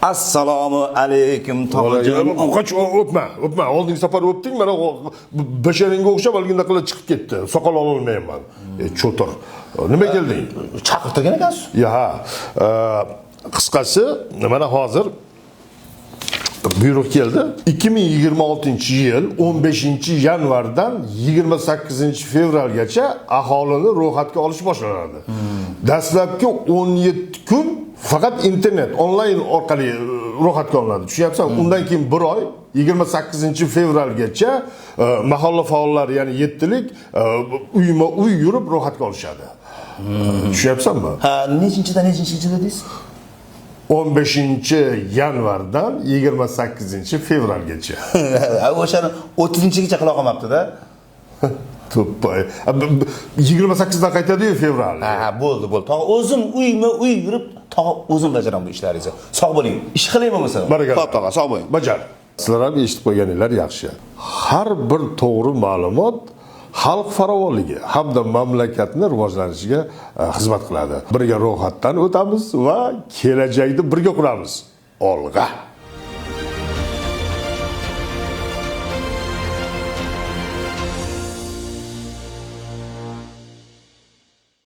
Assalomu alaykum tog'ajon. Qoch o'pma. Oldingi safar o'pding, mana basharingga o'xshab alginda qilib chiqib ketdi. Soqol ola olmayman. Cho'tir. Nima kelding? Chaqirtirgan ekansiz? Ha. Qisqasi, mana hozir buyruq keldi. 2026-yil 15-yanvardan 28-fevralgacha aholini ro'yxatga olish boshlanadi. Dastlabki 17 kun faqat internet, onlayn orqali ro'yxatga olinadi. Tushunyapsanmi? Undan keyin 1 oy 28-fevralgacha mahalla faollari, ya'ni 7lik uyma-uy yurib ro'yxatga olishadi. Tushunyapsanmi? Ha, nechinchidan nechinchiga dedingiz? 15-yanvardan 28-fevralgacha. O'shani 30-gacha qila qolmabdi-da. To'ppay. 28dan qaytadi-yu fevral. Ha, bo'ldi. Tog'a o'zim uyma-uy yurib, tog'a o'zim bajaraman bu ishlaringizni. Sog' bo'ling. Ish qilaymi bo'lmasa? Xo'p, tog'a, sog' bo'ling. Bajar. Sizlar ham eshitib qo'yganinglar yaxshi. Har bir to'g'ri ma'lumot xalq farovonligi hamda mamlakatni rivojlanishiga xizmat qiladi. Birga ro'yxatdan o'tamiz va kelajakni birga quramiz. Olg'a.